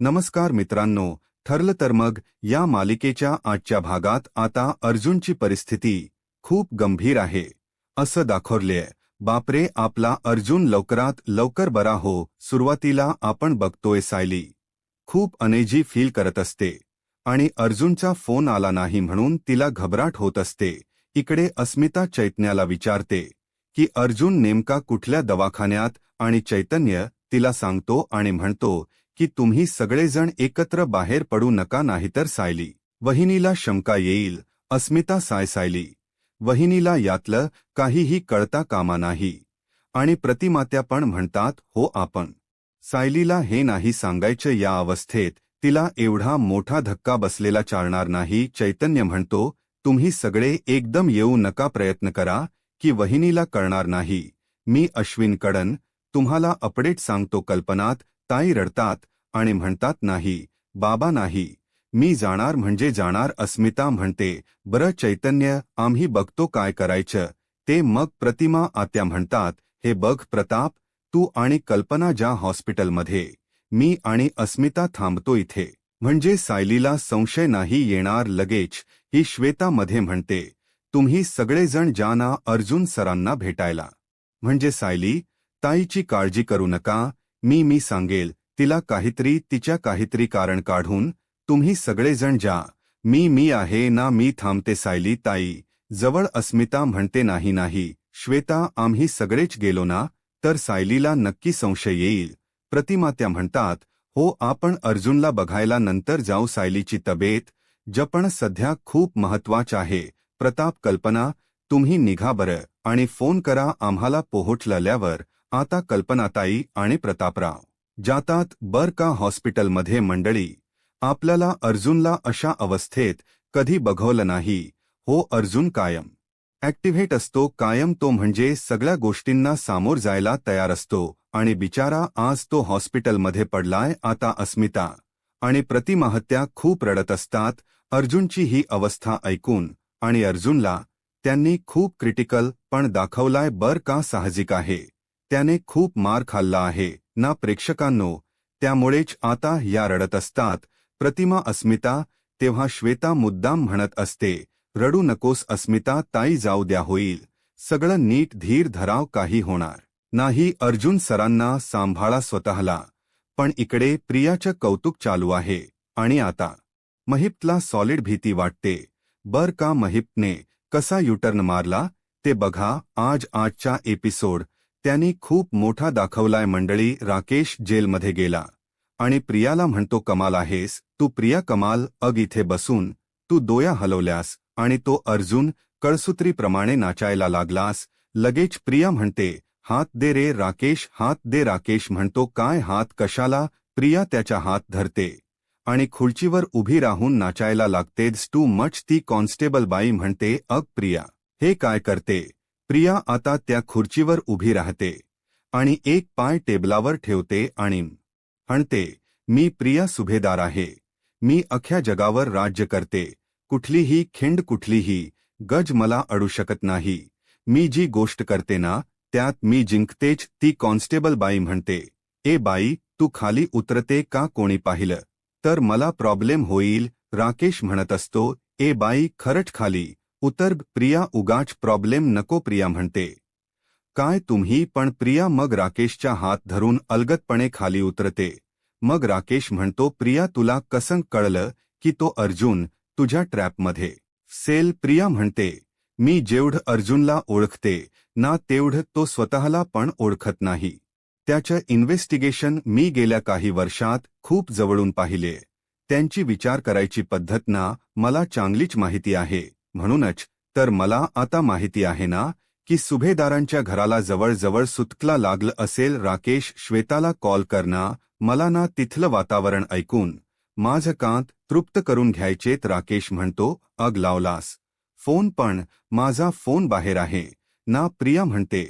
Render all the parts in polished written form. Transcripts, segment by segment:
नमस्कार मित्रांनो, ठरलं तर मग या मालिकेच्या आजच्या भागात आता अर्जुनची परिस्थिती खूप गंभीर आहे असं दाखवलंय। बापरे, आपला अर्जुन लवकरात लवकर बरा हो। सुरुवातीला आपण बघतोय सायली खूप अनेजी फील करत असते आणि अर्जुनचा फोन आला नाही म्हणून तिला घबराट होत असते। इकडे अस्मिता चैतन्याला विचारते की अर्जुन नेमका कुठल्या दवाखान्यात, आणि चैतन्य तिला सांगतो आणि म्हणतो की तुम्ही सगळेजण एकत्र बाहेर पडू नका, नाहीतर सायली वहिनीला शंका येईल। अस्मिता सायली वहिनीला यातलं काहीही कळता कामा नाही आणि प्रतिमात्या पण म्हणतात हो, आपण सायलीला हे नाही सांगायचं। या अवस्थेत तिला एवढा मोठा धक्का बसलेला चालणार नाही। चैतन्य म्हणतो तुम्ही सगळे एकदम येऊ नका, प्रयत्न करा की वहिनीला कळणार नाही। मी अश्विन कडन तुम्हाला अपडेट सांगतो। कल्पनात ताई रडतात आणि म्हणतात नाही बाबा नाही, मी जाणार म्हणजे जाणार। अस्मिता म्हणते बरं चैतन्य, आम्ही बघतो काय करायचं ते। मग प्रतिमा आत्या म्हणतात हे बघ प्रताप, तू आणि कल्पना ज्या हॉस्पिटलमध्ये, मी आणि अस्मिता थांबतो इथे, म्हणजे सायलीला संशय नाही येणार लगेच। ही श्वेता मध्ये म्हणते तुम्ही सगळेजण जाना अर्जुन सरांना भेटायला, म्हणजे सायली ताईची काळजी करू नका, मी सांगेल तिला काहीतरी, तिच्या काहीतरी कारण काढून तुम्ही सगळेजण जा। मी आहे ना, मी थांबते सायली ताई जवळ। अस्मिता म्हणते नाही श्वेता, आम्ही सगळेच गेलो ना तर सायलीला नक्की संशय येईल। प्रतिमात्या म्हणतात हो, आपण अर्जुनला बघायला नंतर जाऊ, सायलीची तब्येत जपण सध्या खूप महत्वाचं आहे। प्रताप कल्पना तुम्ही निघा बरं आणि फोन करा आम्हाला पोहोचल्यावर। आता कल्पनाताई आणि प्रतापराव जातात बर का हॉस्पिटलमध्ये। मंडळी, आपल्याला अर्जुनला अशा अवस्थेत कधी बघवलं नाही हो। अर्जुन कायम ऍक्टिव्हेट असतो, कायम तो म्हणजे सगळ्या गोष्टींना सामोर जायला तयार असतो आणि बिचारा आज तो हॉस्पिटलमध्ये पडलाय। आता अस्मिता आणि प्रतिमाहत्या खूप रडत असतात अर्जुनची ही अवस्था ऐकून, आणि अर्जुनला त्यांनी खूप क्रिटिकल पण दाखवलाय बर का। साहजिक आहे, त्याने खूप मार खाल्ला आहे ना प्रेक्षकांनो, त्यामुळेच आता या रडत असतात प्रतिमा अस्मिता। तेव्हा श्वेता मुद्दाम म्हणत असते रडू नकोस अस्मिता ताई, जाऊ द्या, होईल सगळं नीट, धीर धराव, काही होणार नाही। अर्जुन सरांना सांभाळा स्वतःला। पण इकडे प्रियाचं कौतुक चालू आहे आणि आता महिपला सॉलिड भीती वाटते बर का। महिपने कसा युटर्न मारला ते बघा आजच्या एपिसोड त्यांनी खूप मोठा दाखवलाय। मंडळी, राकेश जेलमध्ये गेला आणि प्रियाला म्हणतो कमाल आहेस तू प्रिया, कमाल, अग इथे बसून तू डोया हलवल्यास आणि तो अर्जुन कळसूत्रीप्रमाणे नाचायला लागलास। लगेच प्रिया म्हणते हात दे रे राकेश, हात दे। राकेश म्हणतो काय हात कशाला। प्रिया त्याचा हात धरते आणि खुर्चीवर उभी राहून नाचायला लागतेच टू मच। ती कॉन्स्टेबल बाई म्हणते अग प्रिया हे काय करते। प्रिया आता त्या खुर्चीवर उभी राहते आणि एक पाय टेबलावर ठेवते आणि म्हणते मी प्रिया सुभेदार आहे, मी अख्ख्या जगावर राज्य करते, कुठलीही खिंड, कुठलीही गज मला अडू शकत नाही। मी जी गोष्ट करते ना त्यात मी जिंकतेच। ती कॉन्स्टेबल बाई म्हणते ए बाई, तू खाली उतरते का, कोणी पाहिलं तर मला प्रॉब्लेम होईल। राकेश म्हणत असतो ए बाई, खरंच खाली उतर। प्रिया उगाच प्रॉब्लेम नको। प्रिया म्हणते काय तुम्ही पण। प्रिया मग राकेशच्या हात धरून अलगदपणे खाली उतरते। मग राकेश म्हणतो प्रिया, तुला कसं कळलं की तो अर्जुन तुझ्या ट्रॅपमध्ये सेल। प्रिया म्हणते मी जेवढं अर्जुनला ओळखते ना तेवढं तो स्वतःला पण ओळखत नाही। त्याचं इन्व्हेस्टिगेशन मी गेल्या काही वर्षात खूप जवळून पाहिले, त्यांची विचार करायची पद्धत ना मला चांगलीच माहिती आहे। म्हणूनच तर मला आता माहिती आहे ना की सुभेदारांच्या घराला जवळ सुतकला लागलं असेल। राकेश श्वेताला कॉल कर ना, मला ना तिथलं वातावरण ऐकून माझं कांत तृप्त करून घ्यायचेत। राकेश म्हणतो अग लावलास फोन, पण माझा फोन बाहेर आहे ना। प्रिया म्हणते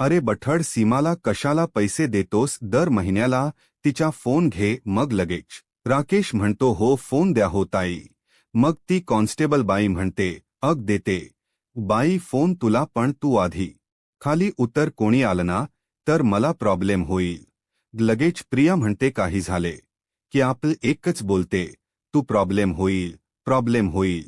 अरे बठड, सीमाला कशाला पैसे देतोस दर महिन्याला, तिचा फोन घे मग लगेच। राकेश म्हणतो हो, फोन द्या हो ताई। मग ती कॉन्स्टेबल बाई म्हणते अग देते बाई फोन तुला, पण तू आधी खाली उतर, कोणी आलं ना तर मला प्रॉब्लेम होईल। लगेच प्रिया म्हणते काही झाले की आपलं एकच बोलते, तू प्रॉब्लेम होईल, प्रॉब्लेम होईल.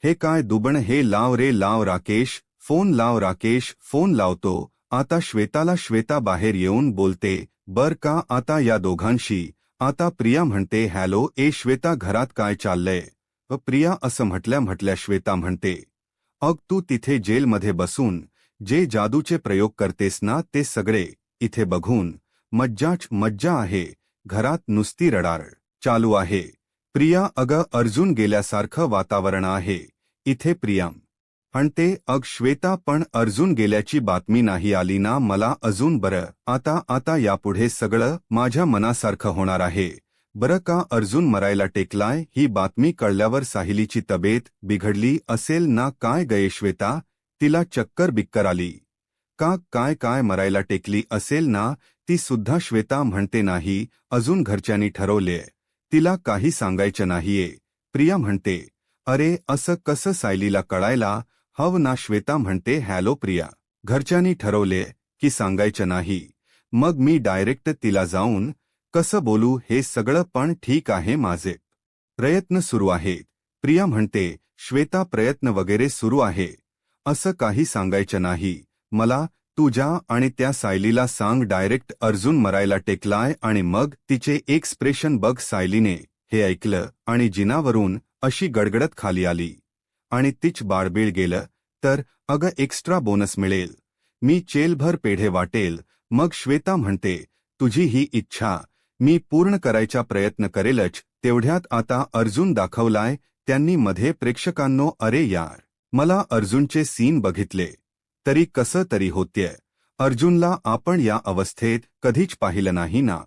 हे काय दुबण, हे लाव रे लाव राकेश, फोन लाव राकेश, फोन लावतो. आता श्वेता बाहेर येऊन बोलते, बर का आता या दोघांशी. आता प्रिया म्हणते, हॅलो श्वेता, घरात काय चाललंय? प्रिया असं म्हटल्या श्वेता म्हणते, अग तू तिथे जेलमध्ये बसून जे जादूचे प्रयोग करतेस ना, ते सगळे इथे बघून मज्जाच मज्जा आहे. घरात नुसती रडारड चालू आहे. प्रिया, अगं अर्जुन गेल्यासारखं वातावरण आहे इथे. प्रिया म्हणते, अग श्वेता, पण अर्जुन गेल्याची बातमी नाही आली ना मला अजून. बरं, आता यापुढे सगळं माझ्या मनासारखं होणार आहे. बरं का, अर्जुन मरायला टेकलाय ही बातमी कळल्यावर साहिलीची तब्येत बिघडली असेल ना? काय गये श्वेता, तिला चक्कर बिक्कर आली का? काय मरायला टेकली असेल ना ती सुद्धा? श्वेता म्हणते, नाही, अजून घरच्यांनी ठरवलेय, तिला काही सांगायचं नाहीये. प्रिया म्हणते, अरे असं कसं, सायलीला कळायला हवं ना? श्वेता म्हणते, हॅलो प्रिया, घरच्यांनी ठरवले की सांगायचं नाही, मग मी डायरेक्ट तिला जाऊन कसं बोलू? हे सगळं पण ठीक आहे, माझे प्रयत्न सुरू आहेत. प्रिया म्हणते, श्वेता, प्रयत्न वगैरे सुरू आहे असं काही सांगायचं नाही मला. तू जा आणि त्या सायलीला सांग डायरेक्ट अर्जुन मरायला टेकलाय. आणि मग तिचे एक्सप्रेशन बघ. सायलीने हे ऐकलं आणि जिनावरून अशी गडगडत खाली आली आणि तिच बाळबीळ गेलं. तर अगं एक्स्ट्रा बोनस मिळेल, मी चेलभर पेढे वाटेल. मग श्वेता म्हणते, तुझी ही इच्छा मी पूर्ण करायचा प्रयत्न करेलच. तेवढ्यात आता अर्जुन दाखवलाय त्यांनी मध्ये. प्रेक्षकांनो, अरे यार, मला अर्जुनचे सीन बघितले तरी कसं तरी होत्य. अर्जुनला आपण या अवस्थेत कधीच पाहिलं नाही ना.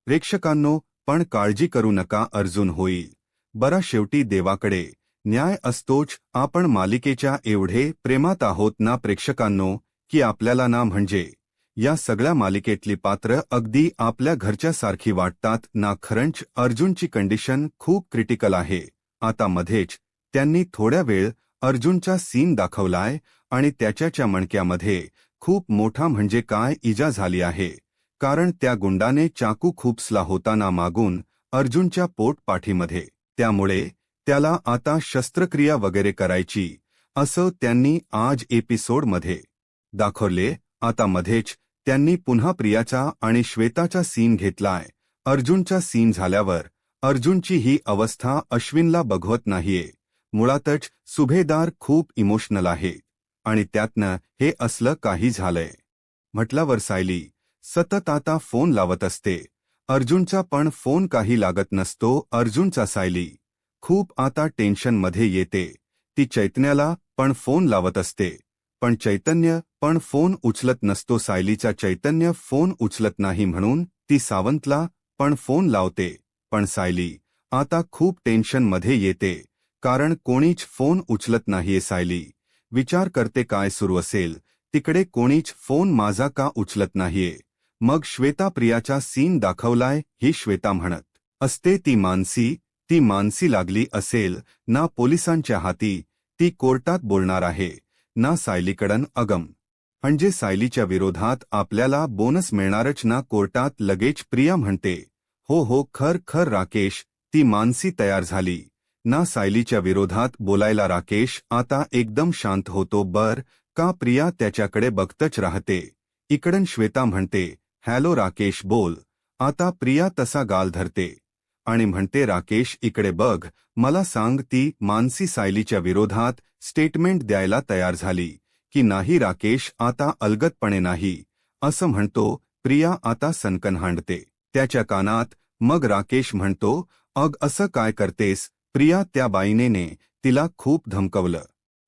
प्रेक्षकांनो, पण काळजी करू नका, अर्जुन होईल बरा. शेवटी देवाकडे न्याय असतोच. आपण मालिकेच्या एवढे प्रेमात आहोत ना प्रेक्षकांनो, की आपल्याला ना म्हणजे या सगळ्या मालिकेतली पात्र अगदी आपल्या घरच्यासारखी वाटतात ना. खरंच अर्जुनची कंडिशन खूप क्रिटिकल आहे. आता मध्येच त्यांनी थोड्या वेळ अर्जुनचा सीन दाखवलाय आणि त्याच्या मणक्यामध्ये खूप मोठा म्हणजे काय इजा झाली आहे, कारण त्या गुंडाने चाकू खुपसला होता ना मागून अर्जुनच्या पोट पाठीमध्ये. त्यामुळे त्याला आता शस्त्रक्रिया वगैरे करायची असं त्यांनी आज एपिसोडमध्ये दाखवले. आता मध्येच त्यांनी पुन्हा प्रियाचा आणि श्वेताचा सीन घेतलाय. अर्जुनचा सीन झाल्यावर अर्जुनची ही अवस्था अश्विनला बघवत नाहीये. मुळातच सुभेदार खूप इमोशनल आहे आणि त्यातनं हे असलं काही झालंय म्हटल्यावर सायली सतत आता फोन लावत असते. अर्जुनचा पण फोन काही लागत नसतो. अर्जुनचा सायली खूप आता टेन्शनमध्ये येते. ती चैतन्याला पण फोन लावत असते, पण चैतन्य पण फोन उचलत नसतो. सायलीचा चैतन्य फोन उचलत नाही म्हणून ती सावंतला पण फोन लावते, पण सायली आता खूप टेन्शनमध्ये येते कारण कोणीच फोन उचलत नाहीये. सायली विचार करते, काय सुरू असेल तिकडे, कोणीच फोन माझा का उचलत नाहीये. मग श्वेता प्रियाचा सीन दाखवलाय. ही श्वेता म्हणत असते, ती मानसी लागली असेल ना पोलिसांच्या हाती, ती कोर्टात बोलणार आहे ना सायलीकडन. अगम म्हणजे सायलीच्या विरोधात आपल्याला बोनस मिळणारच ना कोर्टात. लगेच प्रिया म्हणते, हो खर राकेश, ती मानसी तयार झाली ना सायलीच्या विरोधात बोलायला. राकेश आता एकदम शांत होतो. बर का, प्रिया त्याच्याकडे बघतच राहते. इकडन श्वेता म्हणते, हॅलो राकेश बोल. आता प्रिया तसा गाल धरते आणि म्हणते, राकेश इकडे बघ, मला सांग, ती मानसी सायलीच्या विरोधात स्टेटमेंट द्यायला तयार झाली की नाही? राकेश आता अलगदपणे नाही असं म्हणतो. प्रिया आता सनकन हांडते त्याच्या कानात. मग राकेश म्हणतो, अग असं काय करतेस प्रिया? त्या बाईने तिला खूप धमकवलं,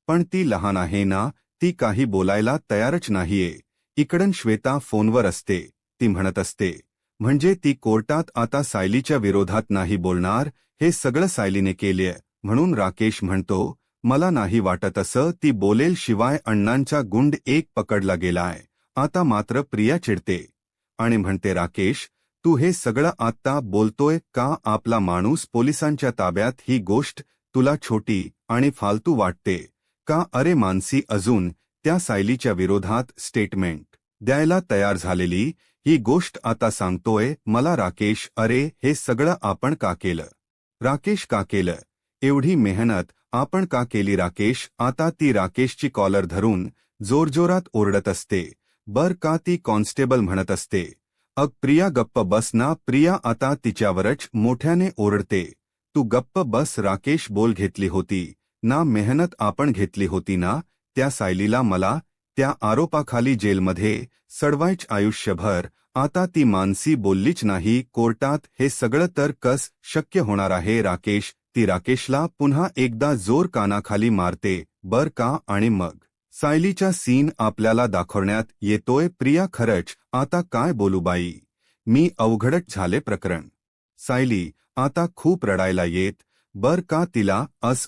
पण ती लहान आहे ना, ती काही बोलायला तयारच नाहीये. इकडन श्वेता फोनवर असते. ती म्हणत असते, म्हणजे ती कोर्टात आता सायलीच्या विरोधात नाही बोलणार, हे सगळं सायलीने केलेय म्हणून. राकेश म्हणतो, मला नाही वाटत असं ती बोलेल, शिवाय अण्णांचा गुंड एक पकडला गेलाय. आता मात्र प्रिया चिडते आणि म्हणते, राकेश तू हे सगळं आत्ता बोलतोय का? आपला माणूस पोलिसांच्या ताब्यात, ही गोष्ट तुला छोटी आणि फालतू वाटते का? अरे मानसी अजून त्या सायलीच्या विरोधात स्टेटमेंट द्यायला तयार झालेली, ही गोष्ट आता सांगतोय मला राकेश. अरे हे सगळं आपण का केलं? राकेश का केलं? एवढी मेहनत आपण का केली राकेश? आता ती राकेशची कॉलर धरून जोरजोरात ओरडत असते. बर का ती कॉन्स्टेबल म्हणत असते, अग प्रिया गप्प बस ना. प्रिया आता तिच्यावरच मोठ्याने ओरडते. तू गप्प बस. राकेश बोल घेतली होती ना, मेहनत आपण घेतली होती ना. त्या सायलीला मला त्या आरोपाखाली जेलमध्ये सडवायच आयुष्यभर. आता ती मानसी बोललीच नाही कोर्टात. हे सगळं तर कस शक्य होणार आहे राकेश? ती राकेशला पुन्हा एकदा जोर कानाखाली मारते. बर का? आणि मग सायलीचा सीन आपल्याला दाखवण्यात येतोय. प्रिया खरंच आता काय बोलू बाई, मी अवघडच झाले प्रकरण. सायली आता खूप रडायला येत. बर का? तिला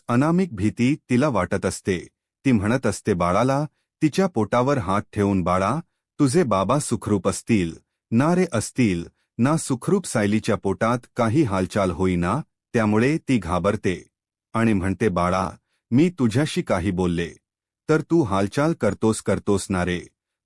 अनामिक भीती तिला वाटत असते. ती म्हणत असते बाळाला तिच्या पोटावर हात ठेवून, बाळा तुझे बाबा सुखरूप असतील ना रे? असतील ना सुखरूप? सायलीच्या पोटात काही हालचाल होईना, त्यामुळे ती घाबरते आणि म्हणते, बाळा मी तुझ्याशी काही बोलले तर तू हालचाल करतोस ना रे?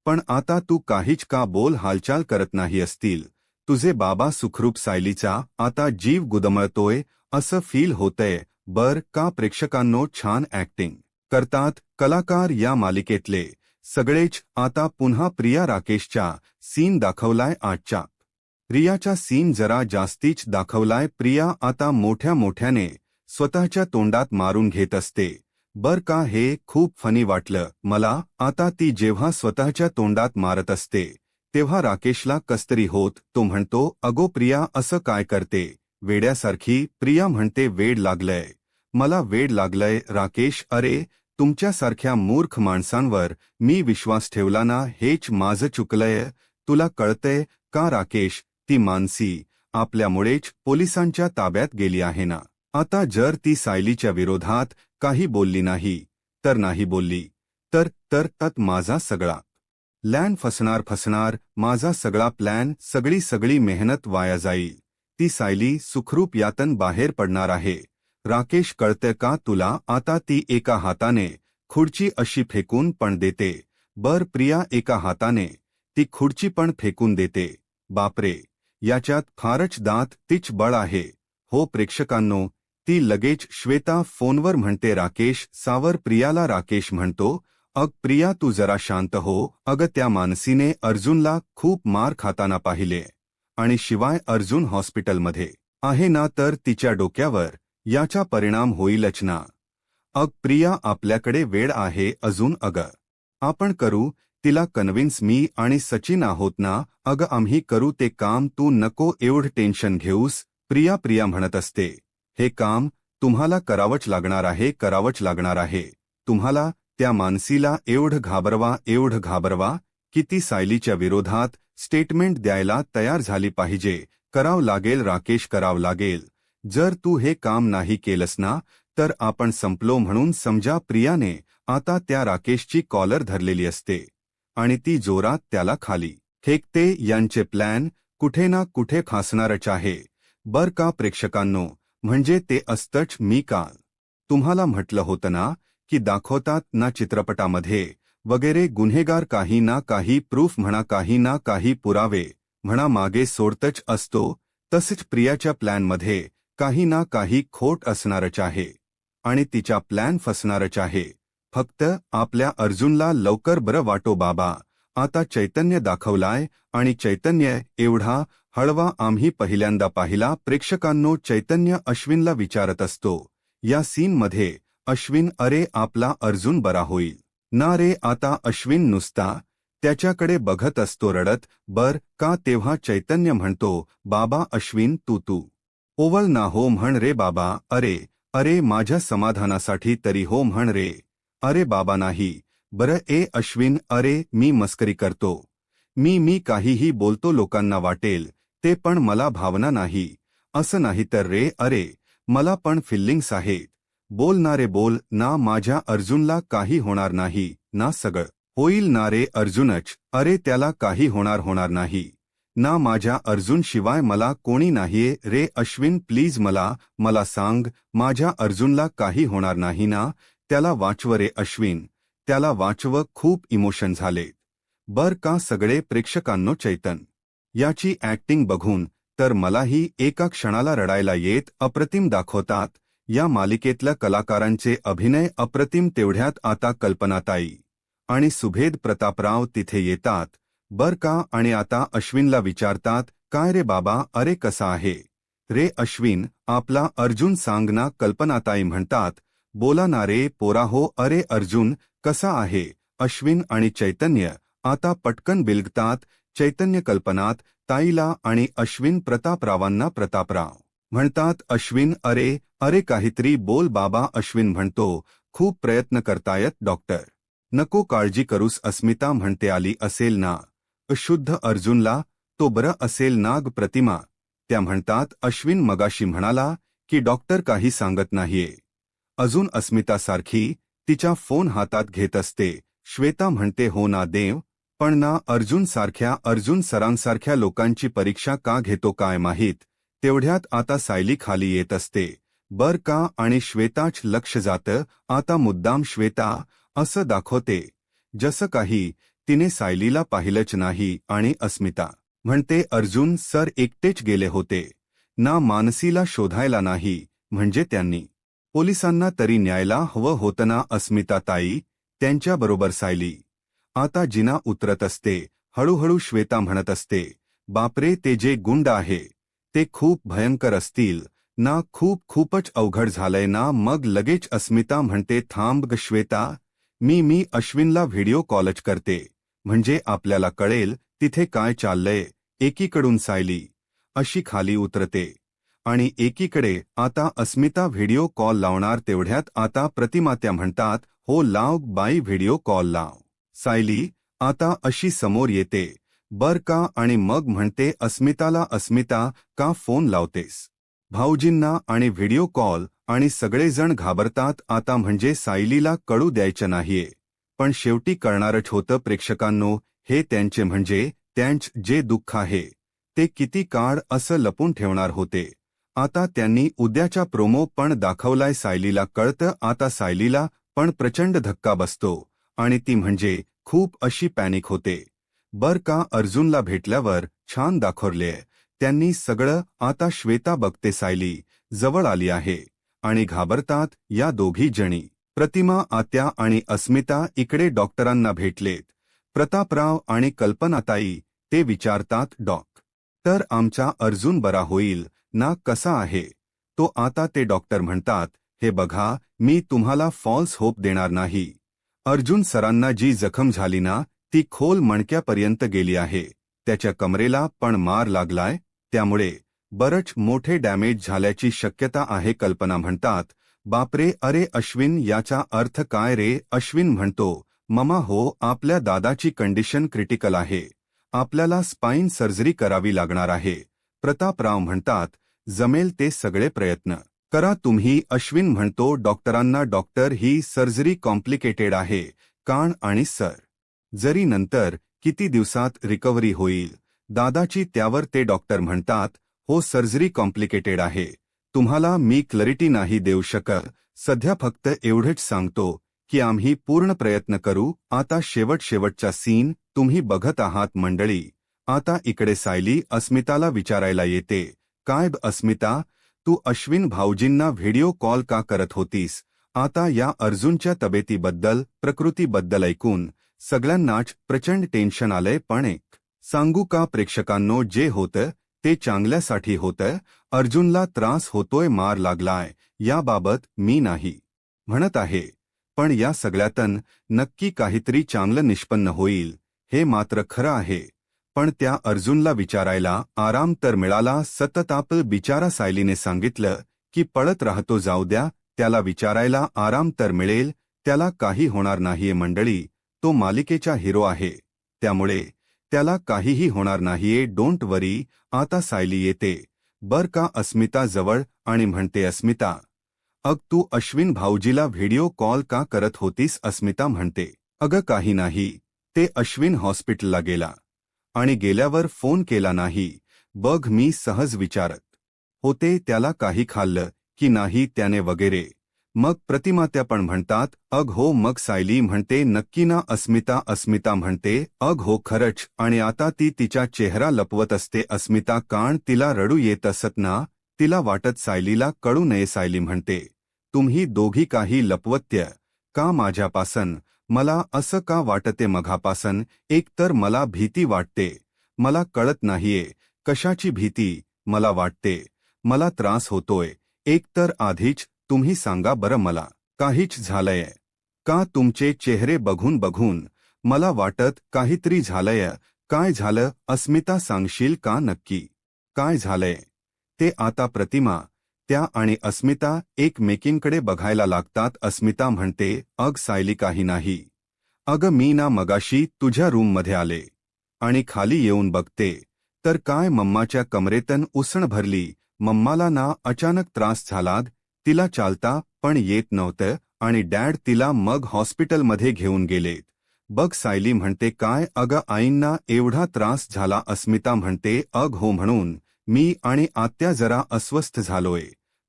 पण आता तू काहीच का बोल हालचाल करत नाही असतील? तुझे बाबा सुखरूप? सायलीचा आता जीव गुदमळतोय असं फील होतंय. बर का? प्रेक्षकांनो छान ऍक्टिंग करतात कलाकार या मालिकेतले सगळेच. आता पुन्हा प्रिया राकेशचा सीन दाखवलाय आजच्या. प्रियाचा सीन जरा जास्तीच दाखवलाय. प्रिया आता मोठ्याने स्वतःच्या तोंडात मारून घेत असते. बर का? हे खूप फनी वाटलं मला. आता ती जेव्हा स्वतःच्या तोंडात मारत असते तेव्हा राकेशला कसतरी होत. तो म्हणतो, अगो प्रिया असं काय करते वेड्यासारखी? प्रिया म्हणते, वेड लागलंय मला, वेड लागलंय. राकेश, अरे तुमच्यासारख्या मूर्ख माणसांवर मी विश्वास ठेवला ना, हेच माझं चुकलंय. तुला कळतंय का राकेश? ती मानसी आपल्यामुळेच पोलिसांच्या ताब्यात गेली आहे ना. आता जर ती सायलीच्या विरोधात काही बोलली नाही तर नाही बोलली तर माझा सगळा प्लॅन फसणार. माझा सगळा प्लॅन, सगळी मेहनत वाया जाईल. ती सायली सुखरूप यातन बाहेर पडणार आहे. राकेश, कळतंय का तुला? आता ती एका हाताने खुर्ची अशी फेकून पण देते. बर प्रिया एका हाताने ती खुर्ची पण फेकून देते. बापरे, याच्यात फारच दात तीच बळ आहे. हो प्रेक्षकांनो, ती लगेच श्वेता फोनवर म्हणते, राकेश सावर प्रियाला. राकेश म्हणतो, अग प्रिया तू जरा शांत हो. अग त्या मानसीने अर्जुनला खूप मार खाताना पाहिले आणि शिवाय अर्जुन हॉस्पिटलमध्ये आहे ना, तर तिच्या डोक्यावर याचा परिणाम होईलच ना. अग प्रिया आपल्याकडे वेळ आहे अजून. अग आपण करू तिला कन्व्हिन्स. मी आणि सचिन आहोत ना. अग आम्ही करू ते काम, तू नको एवढं टेन्शन घेऊस. प्रिया म्हणत असते, हे काम तुम्हाला करावंच लागणार आहे. तुम्हाला त्या मानसीला एवढं घाबरवा की ती सायलीच्या विरोधात स्टेटमेंट द्यायला तयार झाली पाहिजे. करावं लागेल राकेश, करावं लागेल. जर तू हे काम नाही केलंस ना तर आपण संपलो म्हणून समजा. प्रियाने आता त्या राकेशची कॉलर धरलेली असते आणि ती जोरात त्याला खाली फेकते. यांचे प्लॅन कुठे ना कुठे फासणारच आहे. बर का प्रेक्षकांनो? म्हणजे ते असतंच. मी काल तुम्हाला म्हटलं होतं ना की दाखवतात ना चित्रपटामध्ये वगैरे, गुन्हेगार काही ना काही प्रूफ म्हणा, काही ना काही पुरावे म्हणा मागे सोडतच असतो. तसेच प्रियाच्या प्लॅनमध्ये काही ना काही खोट असणारच आहे आणि तिचा प्लॅन फसणारच आहे. फक्त आपल्या अर्जुनला लवकर बरं वाटो बाबा. आता चैतन्य दाखवलाय आणि चैतन्य एवढा हळवा आम्ही पहिल्यांदा पाहिला. प्रेक्षकांनो, चैतन्य अश्विनला विचारत असतो या सीनमध्ये, अश्विन अरे आपला अर्जुन बरा होईल ना रे? आता अश्विन नुसता त्याच्याकडे बघत असतो रडत. बर का? तेव्हा चैतन्य म्हणतो, बाबा अश्विन तू ओवल ना हो म्हण रे बाबा. अरे माझ्या समाधानासाठी तरी हो म्हण रे. अरे बाबा नाही. बरं अश्विन, अरे मी मस्करी करतो. मी काहीही बोलतो लोकांना वाटेल ते, पण मला भावना नाही. असं नाही तर रे. अरे मला पण फिलिंग्स आहेत. बोल ना रे, बोल ना. माझ्या अर्जुनला काही होणार नाही ना? सगळं होईल ना रे? अर्जुनच, अरे त्याला काही होणार नाही ना? माझ्या अर्जुन शिवाय मला कोणी नाहीये रे. अश्विन प्लीज मला सांग, माझ्या अर्जुनला काही होणार नाही ना? त्याला वाचव रे अश्विन, त्याला वाचव. खूप इमोशन झाले बर का सगळे प्रेक्षकांनो. याची ऍक्टिंग बघून तर मलाही एका क्षणाला रडायला येत. अप्रतिम दाखवतात या मालिकेतल्या कलाकारांचे अभिनय अप्रतिम. तेवढ्यात आता कल्पनाताई आणि सुभेद प्रतापराव तिथे येतात बर का, आणि आता अश्विनला विचारतात, काय रे बाबा, अरे कसा आहे रे अश्विन आपला अर्जुन, सांग ना. कल्पनाताई म्हणतात, बोला ना रे पोराहो, अरे अर्जुन कसा आहे. अश्विन आणि चैतन्य आता पटकन बिलगतात. चैतन्य कल्पनात ताईला आणि अश्विन प्रतापरावांना. प्रतापराव म्हणतात, अश्विन अरे अरे काहीतरी बोल बाबा. अश्विन म्हणतो, खूप प्रयत्न करतायत डॉक्टर, नको काळजी करूस. अस्मिता म्हणते, आली असेल ना अशुद्ध अर्जुनला, तो बरं असेल नाग. प्रतिमा त्या म्हणतात, अश्विन मगाशी म्हणाला की डॉक्टर काही सांगत नाहीये अजून. अस्मितासारखी तिच्या फोन हातात घेत असते. श्वेता म्हणते, हो ना देव, पण ना अर्जुन सारख्या, अर्जुन सरांसारख्या लोकांची परीक्षा का घेतो काय माहीत. तेवढ्यात आता सायली खाली येत असते बर का, आणि श्वेताच लक्ष जातं. आता मुद्दाम श्वेता असं दाखवते जसं काही तिने सायलीला पाहिलंच नाही. आणि अस्मिता म्हणते, अर्जुन सर एकटेच गेले होते ना मानसीला शोधायला. नाही म्हणजे त्यांनी पोलिसांना तरी न्यायला हवं होतं ना. अस्मिता ताई त्यांच्याबरोबर सायली आता जिना उतरत असते. हळूहळू श्वेता म्हणत असते, बापरे ते जे गुंड आहे ते खूप भयंकर असतील ना. खूपच अवघड झालंय ना. मग लगेच अस्मिता म्हणते, थांब ग श्वेता, मी अश्विनला व्हिडिओ कॉलच करते, म्हणजे आपल्याला कळेल तिथे काय चाललंय. एकीकडून सायली अशी खाली उतरते आणि एकीकडे आता अस्मिता व्हिडिओ कॉल लावणार. तेवढ्यात आता प्रतिमा त्या म्हणतात, हो लाव बाई व्हिडिओ कॉल लाव. सायली आता अशी समोर येते बर का, आणि मग म्हणते अस्मिताला, अस्मिता का फोन लावतेस भाऊजींना आणि व्हिडिओ कॉल. आणि सगळेजण घाबरतात आता, म्हणजे सायलीला कळू द्यायचं नाहीये, पण शेवटी कळणारच होतं. प्रेक्षकांनो, हे त्यांचे म्हणजे त्यांच जे दुःख आहे ते किती काळ असं लपून ठेवणार होते. आता त्यांनी उद्याचा प्रोमो पण दाखवलाय. सायलीला कळतं आता. सायलीला पण प्रचंड धक्का बसतो आणि ती म्हणजे खूप अशी पॅनिक होते बर का. अर्जुनला भेटल्यावर छान दाखवलेय त्यांनी सगळं. आता श्वेता बघते सायली जवळ आली आहे आणि घाबरतात या दोघी जणी. प्रतिमा, आत्या आणि अस्मिता इकडे डॉक्टरांना भेटलेत. प्रतापराव आणि कल्पनाताई ते विचारतात, तर आमचा अर्जुन बरा होईल ना, कसा आहे तो आता. ते डॉक्टर म्हणतात, हे बघा, मी तुम्हाला फॉल्स होप देणार नाही. अर्जुन सरांना जी जखम झाली ना ती खोल मणक्यापर्यंत गेली आहे. त्याच्या कमरेला पण मार लागलाय, त्यामुळे बरंच मोठे डॅमेज झाल्याची शक्यता आहे. कल्पना म्हणतात, बापरे अरे अश्विन याचा अर्थ काय रे. अश्विन म्हणतो, ममा हो, आपल्या दादाची कंडिशन क्रिटिकल आहे, आपल्याला स्पाइन सर्जरी करावी लागणार आहे. प्रतापराव म्हणतात, जमेल ते सगळे प्रयत्न करा तुम्ही. अश्विन म्हणतो डॉक्टरांना, डॉक्टर ही सर्जरी कॉम्प्लिकेटेड आहे. कान आणि सर जरी नंतर किती दिवसात रिकव्हरी होईल दादाची. त्यावर ते डॉक्टर म्हणतात, हो सर्जरी कॉम्प्लिकेटेड आहे, तुम्हाला मी क्लॅरिटी नाही देऊ शकत सध्या, फक्त एवढेच सांगतो की आम्ही पूर्ण प्रयत्न करू. आता शेवटचा सीन तुम्ही बघत आहात मंडळी. आता इकडे सायली अस्मिताला विचारायला येते, काय अस्मिता, तू अश्विन भाऊजींना व्हिडिओ कॉल का करत होतीस. आता या अर्जुनच्या तब्येतीबद्दल, प्रकृतीबद्दल ऐकून सगळ्यांनाच प्रचंड टेन्शन आलंय. पण एक सांगू का प्रेक्षकांनो, जे होतं ते चांगल्यासाठी होतं. अर्जुनला त्रास होतोय, मार लागलाय, याबाबत मी नाही म्हणत आहे, पण या सगळ्यातून नक्की काहीतरी चांगलं निष्पन्न होईल हे मात्र खरं आहे. पण त्या अर्जुनला विचारायला आराम तर मिळाला. सतत आपल बिचारा. सायलीने सांगितलं की पळत राहतो, जाऊ द्या, त्याला विचारायला आराम तर मिळेल, त्याला काही होणार नाहीये मंडळी. तो मालिकेचा हिरो आहे, त्यामुळे त्याला काहीही होणार नाहीये, डोंट वरी. आता सायली येते बर का अस्मिता जवळ आणि म्हणते, अस्मिता अग तू अश्विन भाऊजीला व्हिडिओ कॉल का करत होतीस. अस्मिता म्हणते, अगं काही नाही, ते अश्विन हॉस्पिटलला गेला आणि गेल्यावर फोन केला नाही बघ, मी सहज विचारत होते त्याला काही खाल्लं की नाही त्याने वगैरे. मग प्रतिमा त्या पण म्हणतात अग हो. मग सायली म्हणते नक्की ना अस्मिता. अस्मिता म्हणते अग हो खरंच. आणि आता ती तिचा चेहरा लपवत असते. अस्मिता कारण तिला रडू येत असत ना. तिला वाटत सायलीला कळू नये. सायली म्हणते तुम्ही दोघी काही लपवत्य का माझ्यापासन. मला असं का वाटते मघापासन. एक तर मला भीती वाटते. मला कळत नाहीये कशाची भीती. मला वाटते मला त्रास होतोय. एक तर आधीच तुम्ही सांगा बरं मला काहीच झालंय का. तुमचे चेहरे बघून बघून मला वाटत काहीतरी झालंय. काय झालं अस्मिता सांगशील का नक्की काय झालंय ते. आता प्रतिमा त्या आणि अस्मिता एकमेकींकडे बघायला लागतात. अस्मिता म्हणते अग सायली काही नाही. अगं मी ना मगाशी तुझ्या रूममध्ये आले आणि खाली येऊन बघते तर काय मम्माच्या कमरेतन उसण भरली. मम्माला ना अचानक त्रास झाला. तिला चालता पण येत नव्हतं आणि डॅड तिला मग हॉस्पिटलमध्ये घेऊन गेलेत. बघ सायली म्हणते काय अगं आईंना एवढा त्रास झाला. अस्मिता म्हणते अग हो म्हणून मी आणि आत्या जरा अस्वस्थ झालोय.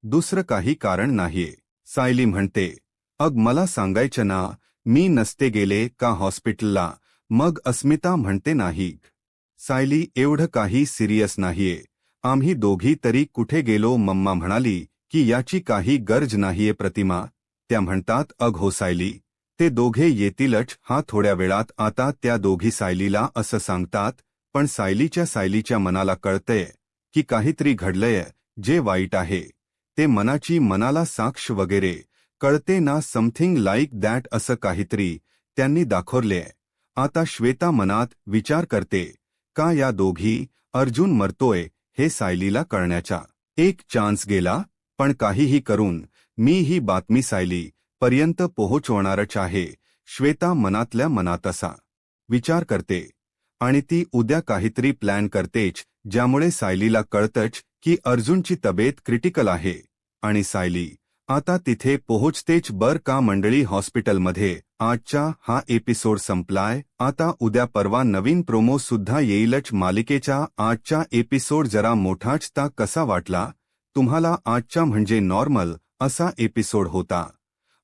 दुसरं काही कारण नाहीये. सायली म्हणते अग मला सांगायचं ना मी नसते गेले का हॉस्पिटलला. मग अस्मिता म्हणते नाही सायली एवढं काही सिरियस नाहीये. आम्ही दोघी तरी कुठे गेलो. मम्मा म्हणाली की याची काही गरज नाहीये. प्रतिमा त्या म्हणतात अग हो सायली ते दोघे येतीलच हा थोड्या वेळात. आता त्या दोघी सायलीला असं सांगतात पण सायलीच्या मनाला कळतंय की काहीतरी घडलंय जे वाईट आहे. ते मनाला साक्ष वगैरे कळते ना. समथिंग लाईक दॅट असं काहीतरी त्यांनी दाखवलेय. आता श्वेता मनात विचार करते का या दोघी अर्जुन मरतोय हे सायलीला कळण्याचा एक चान्स गेला. पण काहीही करून मी ही बातमी सायली पर्यंत पोहोचवणारच आहे. श्वेता मनातल्या मनात असा विचार करते आणि ती उद्या काहीतरी प्लॅन करतेच ज्यामुळे सायलीला कळतच की अर्जुनची तब्येत क्रिटिकल आहे. आणि सायली आता तिथे पोहोचतेच. बर का मंडळी हॉस्पिटलमध्ये आजचा हा एपिसोड संपलाय. आता उद्या परवा नवीन प्रोमो सुद्धा येईलच मालिकेचा. आजचा एपिसोड जरा मोठाच ता कसा वाटला तुम्हाला. आजचा म्हणजे नॉर्मल असा एपिसोड होता.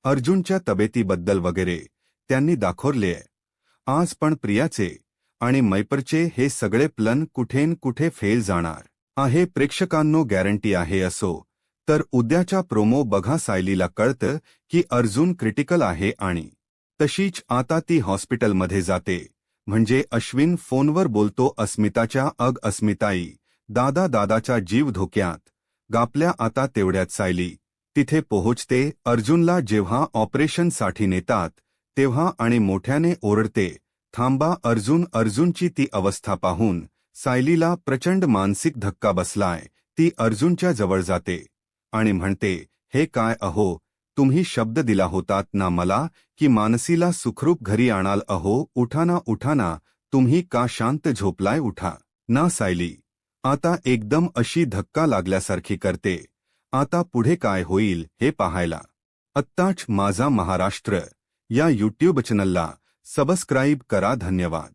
अर्जुनच्या तब्येतीबद्दल वगैरे त्यांनी दाखवले. आज पण प्रियाचे आणि मैपरचे हे सगळे प्लन कुठेन कुठे फेल जाणार आहे. प्रेक्षकांनो गॅरंटी आहे असो तर उद्याचा प्रोमो बघा. सायलीला कळतं की अर्जुन क्रिटिकल आहे आणि तशीच आता ती हॉस्पिटलमध्ये जाते. म्हणजे अश्विन फोनवर बोलतो अस्मिताच्या. अग अस्मिताई दादाचा जीव धोक्यात. गापल्या आता तेवढ्यात सायली तिथे पोहोचते. अर्जुनला जेव्हा ऑपरेशनसाठी नेतात तेव्हा आणि मोठ्याने ओरडते थांबा अर्जुन. अर्जुनची ती अवस्था पाहून सायलीला प्रचंड मानसिक धक्का बसलाय. ती अर्जुनच्या जवळ जाते आणि म्हणते हे काय अहो तुम्ही शब्द दिला होतात ना मला की मानसीला सुखरूप घरी आणाल. अहो उठाना तुम्ही का शांत झोपलाय. उठा ना. सायली आता एकदम अशी धक्का लागल्यासारखी करते. आता पुढे काय होईल हे पाहायला आत्ताच माझा महाराष्ट्र या यूट्यूब चॅनलला सबस्क्राईब करा. धन्यवाद.